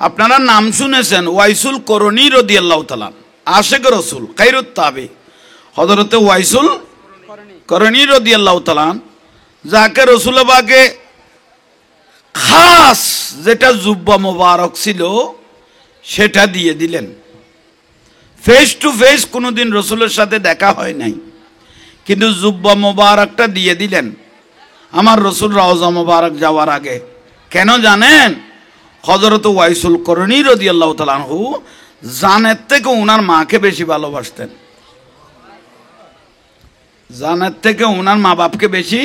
আপনারা নাম শুনেছেন ওয়াইসুল করণী রাদিয়াল্লাহু তাআলা, আশিক রাসূল খায়রুত তাবি, হযরতে ওয়াইসুল করণী রাদিয়াল্লাহু তাআলা, যাকে রাসূল পাকে খাস যেটা জুব্বা মোবারক ছিল সেটা দিয়ে দিলেন। ফেস টু ফেস কোনোদিন রসুলের সাথে দেখা হয় নাই, কিন্তু জুব্বা মোবারকটা দিয়ে দিলেন আমার রসুল রওজা মোবারক যাওয়ার আগে। কেন জানেন? হযরত ওয়াইসুল করণী রাদিয়াল্লাহু তাআলা আনহু জানের থেকে ওনার মাকে বেশি ভালোবাসতেন, জানের থেকে ওনার মা বাপকে বেশি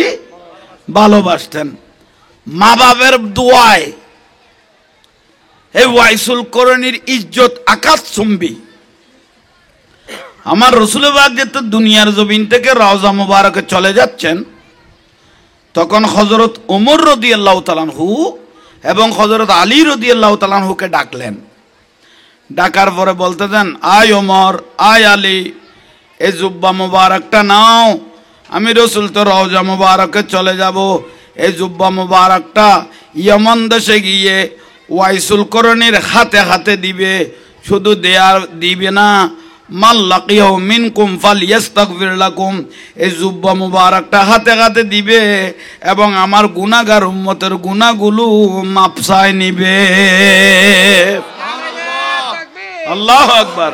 ভালোবাসতেন। মা বাপের দোয়ায় এই ওয়াইসুল করণীর ইজ্জত আকাশ চুম্বি। আমার রসুল পাক যেহেতু দুনিয়ার জমিন থেকে রওজা মুবারকে চলে যাচ্ছেন, তখন হযরত ওমর রাদিয়াল্লাহু তাআলা আনহু এবং হযরত আলী রাদিয়াল্লাহু তাআলা আনহুকে ডাকলেন। ডাকার পরে বলতে দেন, আয় ওমর, আয় আলী, এই জুব্বা মুবারকটা নাও, আমি রসুল তো রওজা মুবারকে চলে যাব। এই জুব্বা মুবারকটা ইয়মন দেশে গিয়ে ওয়াইসুল করণীর হাতে হাতে দিবে, শুধু দিবে না, মাল্লাকিয়াহু মিনকুম ফালইস্তাগফির লাকুম, এই জুব্বা মুবারকটা হাতে হাতে দিবে এবং আমার গুনাহগার উম্মতের গুনাহগুলো মাপ চাই নিবে। আল্লাহু আকবার।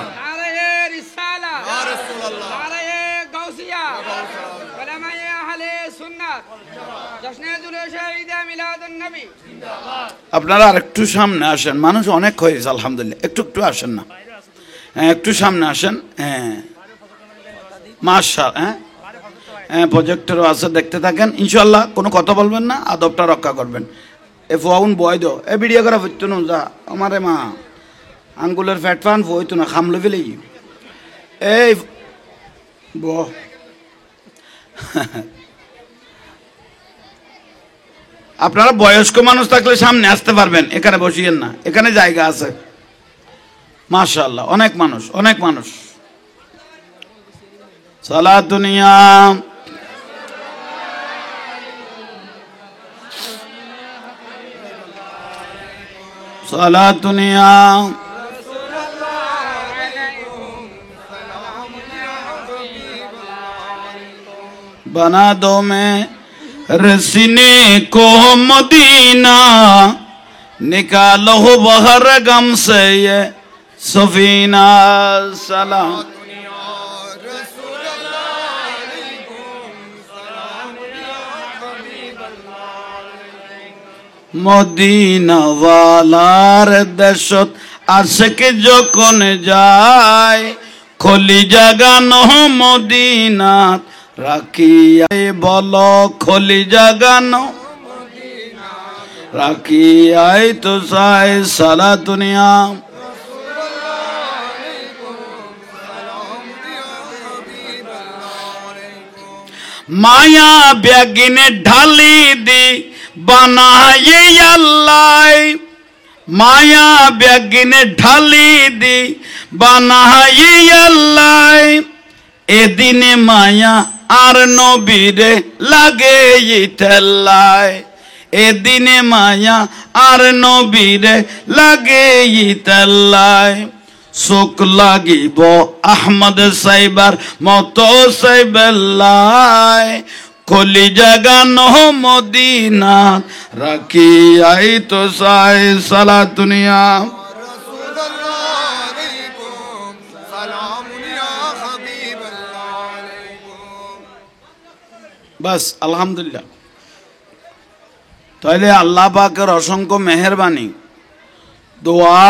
আপনারা আর একটু সামনে আসেন, মানুষ অনেক হয়েছে আলহামদুলিল্লাহ, একটু একটু আসেন না, হ্যাঁ একটু সামনে আসেন। হ্যাঁ মাশাআল্লাহ, হ্যাঁ প্রজেক্টরও আছে, দেখতে থাকেন ইনশাআল্লাহ। কোনো কথা বলবেন না, আদবটা রক্ষা করবেন। এ ফোন বয় দো, এ ভিডিও করা হইতো না, যা আমারে মা আঙ্গুলের ফ্যাট ফান হইতো না, খামলে ফেলে এই ব আপনারা বয়স্ক মানুষ থাকলে সামনে আসতে পারবেন, এখানে বসিয়েন না, এখানে জায়গা আছে মাশাআল্লাহ, অনেক মানুষ, অনেক মানুষ। সালাতুনিয়া সালাতুনিয়া बना दो मैं रसीने को मदीना, निकालो बहर गम से ये सफीना। सलाम মদিনা ওয়ালার দেশত আশিক যখন যায়, খলি জাগানো মদিনাত রাখিয়াই, বলো খলি জাগানো রাখিয়াই তো চাই। সালাতুনিয়া মায়া ব্যাগিনে ঢালি দি বানায়ে আল্লাহ, মায়া ব্যাগিনে ঢালি দি বানায়ে আল্লাহ, এদিনে মায়া আর নবীরে লাগে ইতাল্লায়, এদিনে মায়া আর নবীরে লাগে ইতাল্লায়। চোখ লাগিব আহমদ সাইবার মতো সাইবেল্লায়, কলি জাগানো মদিনা রাখিয়াই তো চাই। সালাতুনিয়া বাস আলহামদুলিল্লাহ। তাইলে আল্লাহ পাকের অসংখ্য মেহেরবানি, দোয়া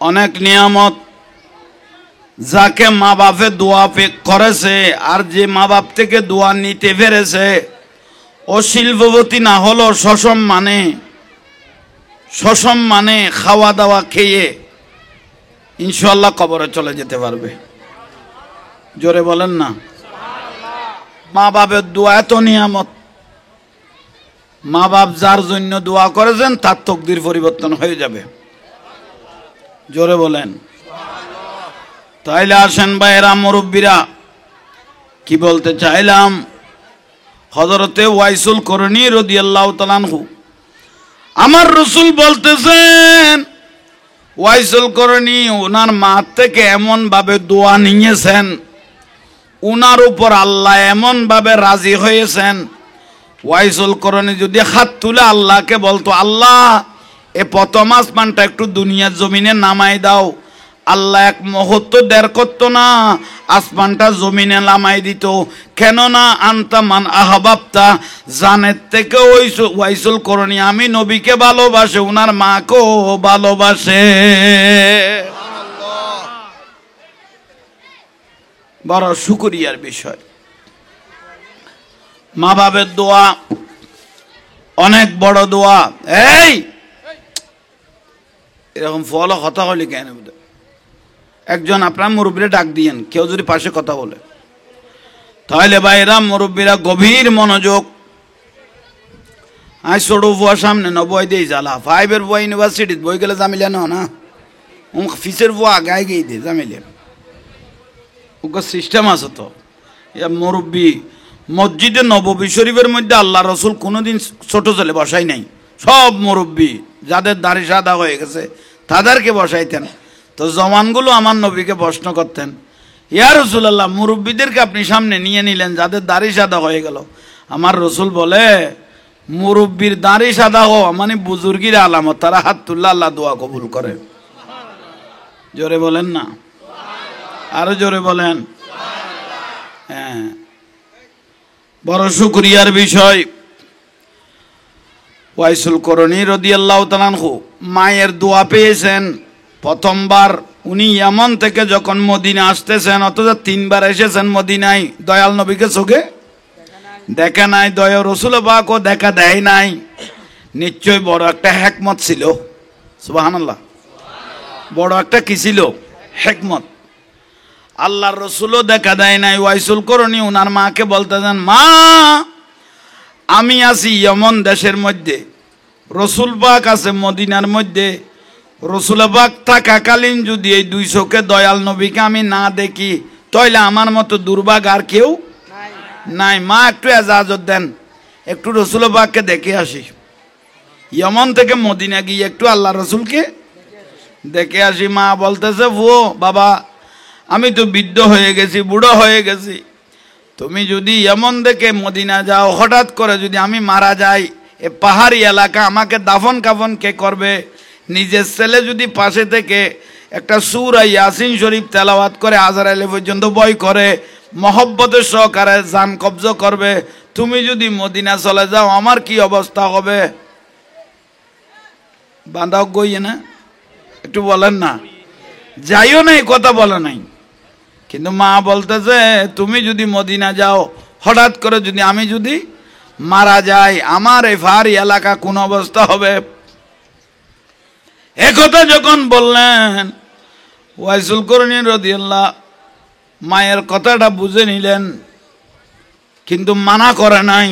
অনেক নিয়ামত। যাকে মা বাপে দোয়া করেছে আর যে মা বাপ থেকে দোয়া নিতে পেরেছে, ও শিল্পপতি না হলো সসম্মানে খাওয়া দাওয়া খেয়ে ইনশাআল্লাহ কবরে চলে যেতে পারবে। জোরে বলেন না। মা বাপের দোয়া এত নিয়ামত, মা বাপ যার জন্য দোয়া করেছেন তার তকদির পরিবর্তন হয়ে যাবে। জোরে বলেন। তাইলে আসেন ভাইয়েরা মুরব্বীরা, কি বলতে চাইলাম, হযরতে ওয়াইসুল করণী রাদিয়াল্লাহু তাআলা আনহু আমার রসুল বলতেছেন ওয়াইসুল করণী ওনার মা থেকে এমন ভাবে দোয়া নিয়েছেন, উনার উপর আল্লাহ এমন ভাবে রাজি হয়েছেন। ওয়াইসুল করণী যদি হাত তুলে আল্লাহকে বলতো, আল্লাহ এ প্রথম আসমানটা একটু দুনিয়ার জমিনে নামাই দাও, আল্লাহ এক মুহূর্ত দেড় করতো না, আসমানটা জমিনে নামাই দিত। কেননা আনতা মান আহবাবতা, জানের থেকে ওয়াইসুল করণী আমি নবীকে ভালোবাসে, উনার মাকেও ভালোবাসে। বড় শুকরিয়ার বিষয়। মা বাবের দোয়া অনেক বড় দোয়া। এই এরকম ফল কথা হলি কেন? একজন আপনার মুরব্বীরা ডাক দিয়েন, কেউ যদি পাশে কথা বলে তাহলে ভাইরা মুরব্বীরা গভীর মনোযোগ। আজ ছোট বুয়া সামনে ন বই দিয়ে জ্বালা, 5-এর বুয়া ইউনিভার্সিটিতে বই গেলে জামিলে না ফিসের বুয়া আগে গিয়ে দিয়ে জামিলে ওকে সিস্টেম আছে তো। মুরব্বী মসজিদে নববী শরীফের মধ্যে আল্লাহ রসুল কোনোদিন ছোট ছেলে বসাই নাই, সব মুরব্বী যাদের দাড়ি সাদা হয়ে গেছে তাদেরকে বসাইতেন। তো জওয়ানগুলো আমার নবীকে প্রশ্ন করতেন, ইয়া রাসূলুল্লাহ মুরব্বীদেরকে আপনি সামনে নিয়ে নিলেন যাদের দাড়ি সাদা হয়ে গেল। আমার রসুল বলে, মুরব্বীর দাড়ি সাদা হওয়া মানে বুজুর্গির আলামত, তারা হাত তুললে আল্লাহ দোয়া কবুল করে। জোরে বলেন না, আরো জোরে বলেন। হ্যাঁ, বড় শুকরিয়ার বিষয়। ওয়াইসুল করণী রাদিয়াল্লাহু তাআলা আনহু মায়ের দোয়া পেয়েছেন প্রথমবার। উনি ইয়ামান থেকে যখন মদিনা আসতেছেন, অথচ 3বার এসেছেন মদিনায়, দয়াল নবীকে চোখে দেখা নাই, দয়া রসুল পাকও দেখা দেয় নাই। নিশ্চয় বড় একটা হিকমত ছিল। সুবহানাল্লাহ, বড় একটা কি ছিল? হিকমত। আল্লাহর রসুলও দেখা দেয় নাই। ওয়াইসুল করণী উনার মাকে বলতেছেন, মা আমি আছি ইয়মন দেশের মধ্যে, রসুল পাক আছে মদিনার মধ্যে, রসুল পাক থাকাকালীন যদি এই 2 চোখে দয়াল নবীকে আমি না দেখি তাহলে আমার মতো দুর্ভাগ আর কেউ নাই। মা একটু এজাজত দেন, একটু রসুল পাককে দেখে আসি। ইয়মন থেকে মদিনা গিয়ে একটু আল্লাহ রসুলকে দেখে আসি। মা বলতেছে, ভুয়ো বাবা আমি তো বৃদ্ধ হয়ে গেছি, বুড়ো হয়ে গেছি, তুমি যদি এমন দেখে মদিনা যাও, হঠাৎ করে যদি আমি মারা যাই, এ পাহাড়ি এলাকা, আমাকে দাফন কাফন কে করবে? নিজের ছেলে যদি পাশে থেকে একটা সূরা ইয়াসিন শরীফ তেলাওয়াত করে আজরাইল পর্যন্ত ভয় করে, মহব্বতের সহকারে জান কবজ করবে, তুমি যদি মদিনা চলে যাও আমার কি অবস্থা হবে? বাঁধাও গইয়ে না, একটু বলেন না, যাইও না, এই কথা বলে নাই। কিন্তু মা বলতেছে, তুমি যদি মদিনা যাও, হঠাৎ করে যদি আমি যদি মারা যাই, আমার এই পাহাড়ি এলাকা কোন অবস্থা হবে? একথা যখন বললেন, ওয়াইসুল করণী রাদিয়াল্লাহু মায়ের কথাটা বুঝে নিলেন, কিন্তু মানা করে নাই।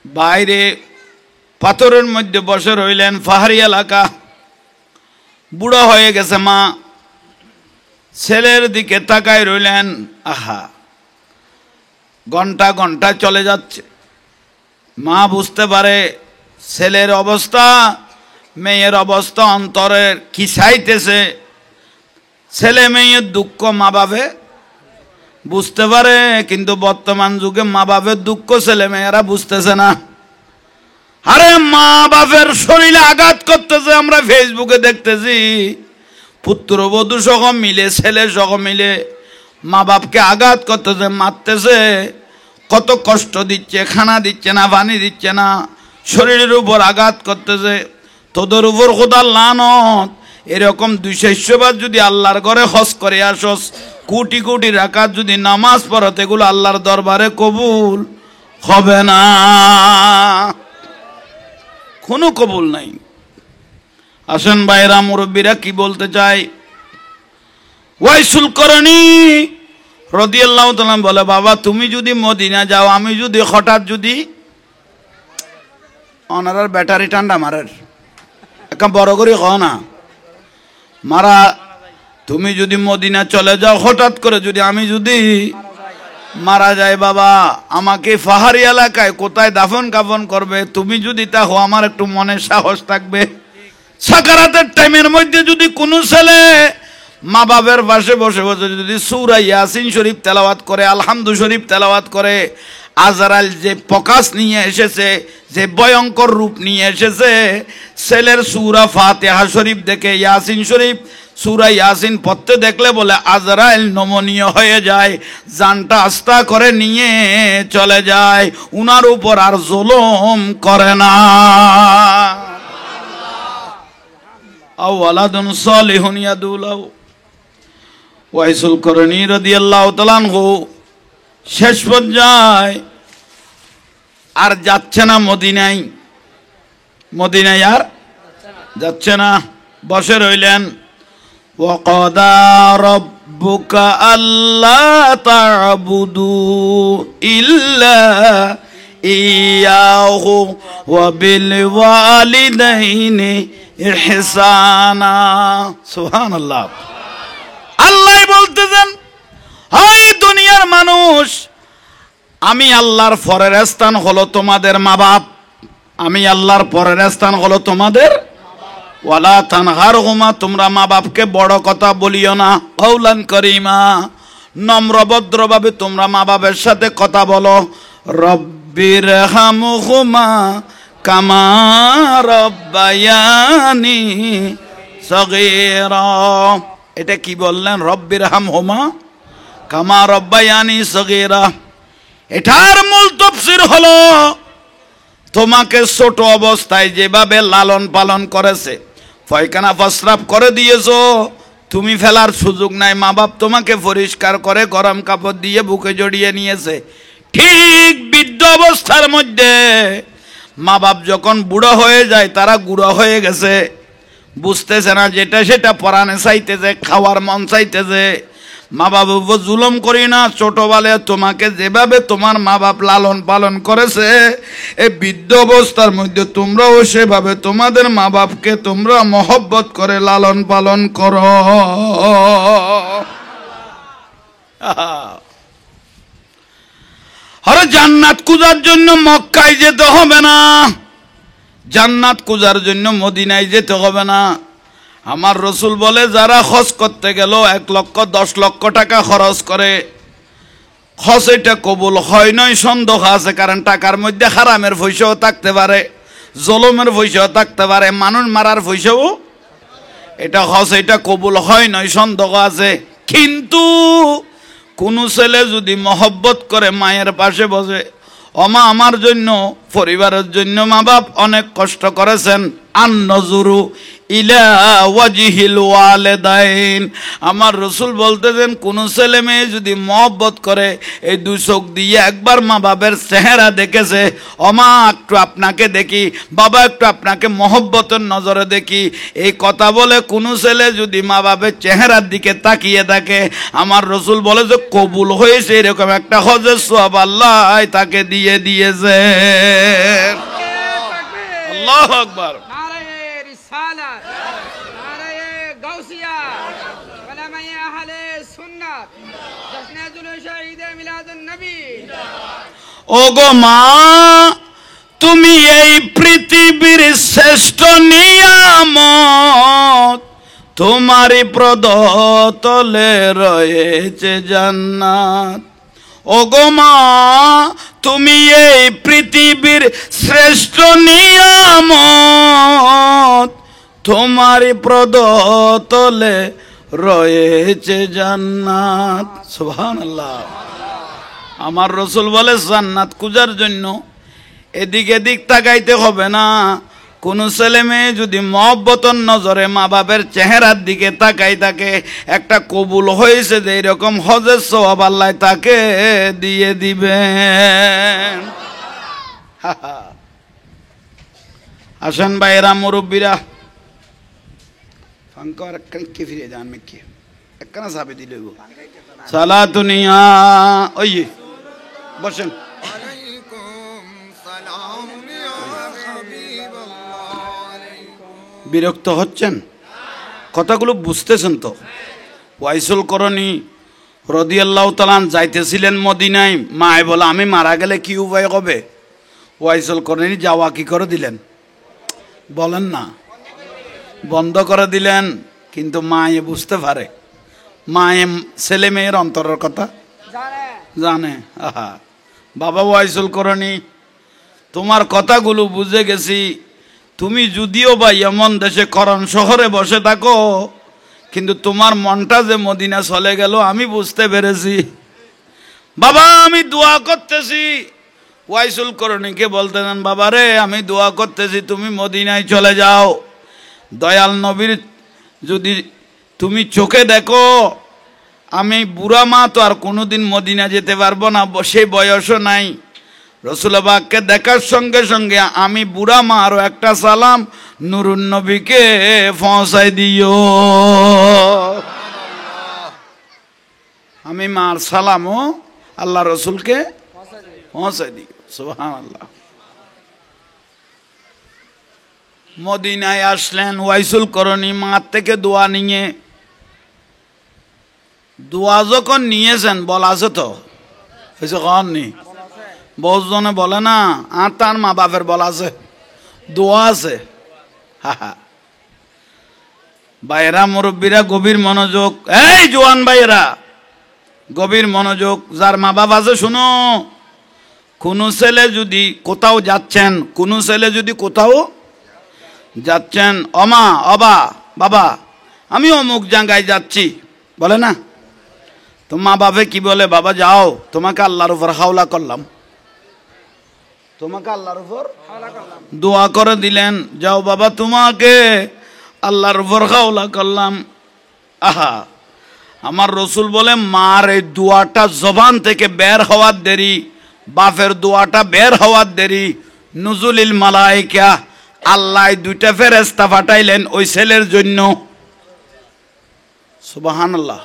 বাইরে পাথরের মধ্যে বসে রইলেন, পাহাড়ি এলাকা, বুড়ো হয়ে গেছে মা, ছেলের দিকে তাকায় রইলেন। আহা, ঘন্টা ঘন্টা চলে যাচ্ছে। মা বুঝতে পারে ছেলের অবস্থা, মেয়ের অবস্থা, অন্তরের কি চাইতেছে। ছেলে মেয়ের দুঃখ মা বাবে বুঝতে পারে, কিন্তু বর্তমান যুগে মা বাবের দুঃখ ছেলে মেয়েরা বুঝতেছে না। আরে মা বাপের শরীরে আঘাত করতেছে, আমরা ফেসবুকে দেখতেছি, পুত্রবধূ সহ মিলে, ছেলে সহ মিলে মা বাপকে আঘাত করতেছে, মারতেছে, কত কষ্ট দিচ্ছে, খানা দিচ্ছে না, পানি দিচ্ছে না, শরীরের উপর আঘাত করতেছে। তোদের উপর খোদার লানত। এরকম 200 বার যদি আল্লাহর ঘরে হজ করে আসস, কোটি কোটি রাকাত যদি নামাজ পড়তে, এগুলো আল্লাহর দরবারে কবুল হবে না, কোনো কবুল নাই। আসেন ভাইরা মুরব্বীরা কি বলতে চাই। ওয়াইসুল করণী রাদিয়াল্লাহু তাআলা বলে, বাবা তুমি যদি মদিনা যাও, আমি যদি হঠাৎ যদি অনারার ব্যাটারি ঠান্ডা মারের একটা বড় করে হ না মারা, তুমি যদি মদিনা চলে যাও, হঠাৎ করে যদি আমি যদি মারা যায় বাবা, আমাকে পাহাড়ি এলাকায় কোথায় দাফন কাফন করবে? তুমি যদি তা হো আমার একটু মনে সাহস থাকবে। সাকারাতের টাইমের মধ্যে যদি কোনো ছেলে মা বাবার পাশে বসে বসে যদি সূরা ইয়াসিন শরীফ তেলাওয়াত করে, আলহামদু শরীফ তেলাওয়াত করে, আজরাইল যে প্রকাশ নিয়ে এসেছে, যে ভয়ঙ্কর রূপ নিয়ে এসেছে, ছেলের সূরা ফাতিহা শরীফ দেখে ইয়াসিন শরীফ সূরা ইয়াসিন পড়তে দেখলে বলে আজরাইল নমনীয় হয়ে যায়, জানটা আস্তা করে নিয়ে চলে যায়, উনার উপর আর জুলুম করে না। আওয়ালাদুন সালিহুন ইয়াদুলাহু। ওয়াইসুল করনী রাদিয়াল্লাহু তাআলা আনহু শেষ পর্যায়ে আর যাচ্ছে না মদিনায়, মদিনায় আর যাচ্ছে না, বসে রইলেন। ওয়াকাদা রাব্বুকা আল্লা তা'বুদু ইল্লা ইয়াহু ওয়া বিল ওয়ালিদাইনি ইহসানা। সুবহানাল্লাহ। আল্লাহ বলতেছেন, হায় দুনিয়ার মানুষ, আমি আল্লাহর পরের স্থান হলো তোমাদের মা বাপ, আমি আল্লাহর পরের স্থান হলো তোমাদের। ওয়ালা তানহারহুমা, তোমরা মা বাপকে বড় কথা বলিও না। কওলান করিমা, নম্রভদ্রভাবে তোমরা মা বাপের সাথে কথা বলো। রব্বিরহামহুমা কামা রব্বায়ানি সগীরা। এটা কি বললেন? রব্বিরহামহুমা কামা রব্বায়ানি সগীরা। এটার মূল তাফসীর হলো, তোমাকে ছোট অবস্থায় যেভাবে লালন পালন করেছে, পায়খানা প্রস্রাব করে দিয়েছো, তুমি ফেলার সুযোগ নাই, মা বাপ তোমাকে পরিষ্কার করে গরম কাপড় দিয়ে বুকে জড়িয়ে নিয়েছে, ঠিক বৃদ্ধ অবস্থার মধ্যে মা বাপ যখন বুড়ো হয়ে যায়, তারা গুঁড়ো হয়ে গেছে, বুঝতেছে না, যেটা সেটা পরাণে চাইতেছে, খাওয়ার মন চাইতেছে। মা বাবার উপর জুলুম করি না। ছোটবেলায় তোমাকে যেভাবে তোমার মা বাপ লালন পালন করেছে, এই বৃদ্ধ অবস্থার মধ্যে তোমরাও সেভাবে তোমাদের মা বাপকে তোমরা মহব্বত করে লালন পালন করো। আরে জান্নাত খুঁজার জন্য মক্কায় যেতে হবে না, জান্নাত খুঁজার জন্য মদিনায় যেতে হবে না। আমার রসুল বলে, যারা হজ করতে গেল 1,10,00,000 টাকা খরচ করে, হজ এটা কবুল হয় নয় সন্দেহ আছে, কারণ টাকার মধ্যে হারামের পয়সাও থাকতে পারে, জলমের পয়সাও থাকতে পারে, মানুষ মারার পয়সাও, এটা হজ এটা কবুল হয় নয় সন্দেহ আছে। কিন্তু কোনো ছেলে যদি মহব্বত করে মায়ের পাশে বসে, ওমা আমার জন্য, পরিবারের জন্য মা বাপ অনেক কষ্ট করেছেন, আন-নজরু ইলা ওয়াজহিল ওয়ালিদাইন। আমার রসুল বলতেছেন, কোন ছেলে মেয়ে যদি মহব্বত করে, এই দুই চোখ দিয়ে একবার মা বাবার চেহারা দেখেছে, ওমা একটু আপনাকে দেখি, বাবা একটু আপনাকে মহব্বতের নজরে দেখি, এই কথা বলে কোনো ছেলে যদি মা বাবার চেহারার দিকে তাকিয়ে থাকে, আমার রসুল বলে যে কবুল হয়েছে, এরকম একটা হজের সওয়াব আল্লাহ তাকে দিয়ে দিয়েছে। আল্লাহু আকবার। ওগো মা, তুমি এই পৃথিবীর শ্রেষ্ঠ নিয়ামত, তোমারই পদতলে রয়েছে জান্নাত। ওগো মা, তুমি এই পৃথিবীর শ্রেষ্ঠ নিয়ামত, তোমারই পদতলে রয়েছে জান্নাত। সুবহানাল্লাহ। আমার রসুল বলে, জান্নাত খুঁজার জন্য এদিক এদিক তাকাইতে হবে না। কোন ছেলে মেয়ে যদি মহব্বতর নজরে মা বাপের চেহারার দিকে তাকাই থাকে, একটা কবুল হয়েছে যে এরকম হজের সওয়াব আল্লাহ তাকে দিয়ে দিবেন। আসেন ভাইরা, মুরব্বীরা, ফাঙ্কার কে ফিরে যান মেকে একখানা সাবে দিলে সালাতুনিয়া। ওই বসেন। বিরক্ত হচ্ছেন? কথাগুলো বুঝতেছেন তো? ওয়াইসুল করণী রাদিয়াল্লাহু তাআলা যাইতেছিলেন মদিনায়, মায় বলে আমি মারা গেলে কি উপায় হবে? ওয়াইসুল করনি যাওয়া কি করে দিলেন? বলেন না, বন্ধ করে দিলেন। কিন্তু মায়ে বুঝতে পারে, মায়ে ছেলে মেয়ের অন্তরের কথা জানে। আহা, বাবা ওয়াইসুল করনি, তোমার কথাগুলো বুঝে গেছি। তুমি যদিও বা এমন দেশে করণ শহরে বসে থাকো, কিন্তু তোমার মনটা যে মদিনা চলে গেল আমি বুঝতে পেরেছি। বাবা আমি দোয়া করতেছি। ওয়াইসুল করণীকে বলতে দেন, বাবা রে আমি দোয়া করতেছি তুমি মদিনায় চলে যাও। দয়াল নবীর যদি তুমি চোখে দেখো, আমি বুড়া মা তো আর কোনোদিন মদিনা যেতে পারবো না, সেই বয়সও নাই। রসুলবাগকে দেখার সঙ্গে সঙ্গে আমি বুড়া মা আরো একটা সালাম নুরুন নবীকে পৌঁছাই দিও। আমি মার সালামও আল্লাহ রসুলকে পৌঁছাই দিও। সুবহানাল্লাহ। মদিনায় আসলেন ওয়াইসুল করণী, মার থেকে দোয়া নিয়ে। দোয়া যখন নিয়েছেন, বলা আছে তো হয়েছে কননি? বহুজনে বলে না, আর তার মা বাপের বলা আছে, দোয়া আছে। ভাইয়েরা মুরব্বীরা গভীর মনোযোগ, এই জোয়ান ভাইয়েরা গভীর মনোযোগ। যার মা বাপ আছে শুনো, কোন ছেলে যদি কোথাও যাচ্ছেন, কোন ছেলে যদি কোথাও যাচ্ছেন, অমা অবা বাবা আমি অমুক জায়গায় যাচ্ছি বলে না, তো মা বাপে কি বলে? বাবা যাও, তোমাকে আল্লাহর উপর হাওলা করলাম, তোমাকে আল্লাহর উপর দোয়া করে দিলেন, যাও বাবা তোমাকে আল্লাহর উপর হাওলা করলাম। আহা, আমার রসুল বলে মার এই দোয়াটা জবান থেকে বের হওয়ার দেরি, বাপের দোয়াটা বের হওয়ার দেরি। নুজুলিল মালাইকা, আল্লাহ দুইটা ফেরেশতা পাঠাইলেন ওই ছেলের জন্য। সুবহানাল্লাহ।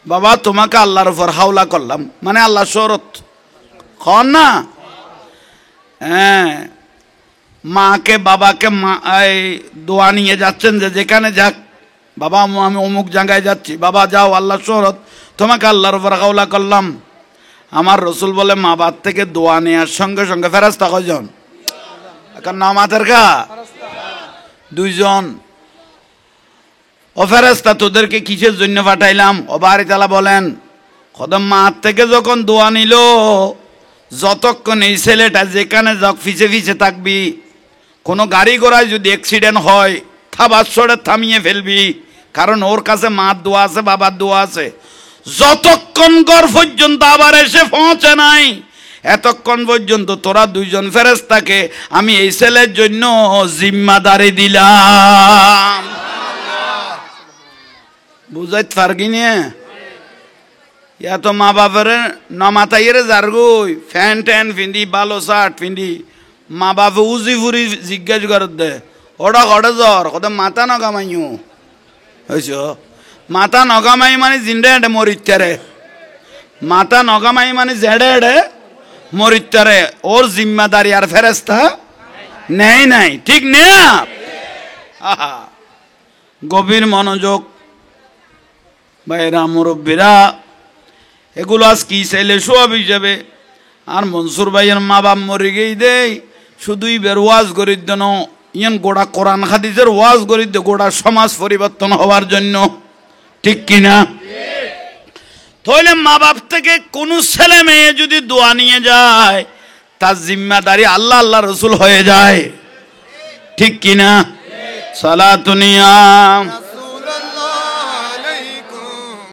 বাবা তোমাকে আল্লাহর উপর হাওলা করলাম, মানে আল্লাহ শরত কন না। হ্যাঁ, মাকে বাবাকে দোয়া নিয়ে যাচ্ছেন যে যেখানে যাক, বাবা আমি অমুক জায়গায় যাচ্ছি, বাবা যাও আল্লাহ শরত, তোমাকে আল্লাহর উপর হাওলা করলাম। আমার রসুল বলে মা বাপ থেকে দোয়া নেওয়ার সঙ্গে সঙ্গে ফেরেশতা কয়জন? এখন নামাতের কা দুইজন। ও ফেরেশতা তোদেরকে কিসের জন্য পাঠাইলাম? ও বাড়ি তালা বলেন, কদম মার থেকে যখন দোয়া নিল, যতক্ষণ এই ছেলেটা যেখানে যাক ফিসে ফিসে থাকবি, কোনো গাড়ি ঘোড়ায় যদি অ্যাক্সিডেন্ট হয় থাবাসরে থামিয়ে ফেলবি, কারণ ওর কাছে মার দোয়া আছে, বাবার দোয়া আছে। যতক্ষণ ঘর পর্যন্ত আবার এসে পৌঁছে নাই, এতক্ষণ পর্যন্ত তোরা দুইজন ফেরেশতাকে আমি এই ছেলের জন্য জিম্মাদারি দিলাম। বুঝাইতে পারগি নিয়ে ইয়া তো মা বাপের নমাতাইয়ের যারগুই ফ্যান ট্যান ফিন্দি ভালো শার্ট ফিন্দি মা বাপে উজি ফুরি জিজ্ঞেস করে দে ওটা ঘটে জ্বর কত মাথা নগামাইও হয়েছ। মাথা নগামাই মানে জিন্ডে হেঁটে মরিত্যারে, মাথা নগামাই মানে জেডে হেঁটে মরিত্যারে। ওর জিম্মাদারি আর ফেরেশতা নেই নাই, ঠিক নে? আহা, গভীর মনোযোগ ভাইরা মুরব্বীরা, এগুলো আজ কি চাইলে সব হিসাবে। আর মনসুর ভাইয়ের মা বাপ মরে গেই দেই, শুধুই বের ওয়াজ করি দেন, ইয়ান গোড়া কোরআন হাদিসের ওয়াজ করি দে গোড়া সমাজ পরিবর্তন হওয়ার জন্য, ঠিক কিনা? তাহলে মা বাপ থেকে কোন ছেলে মেয়ে যদি দোয়া নিয়ে যায়, তার জিম্মাদারি আল্লাহ আল্লাহ রসুল হয়ে যায়, ঠিক কিনা? সালাতুনিয়া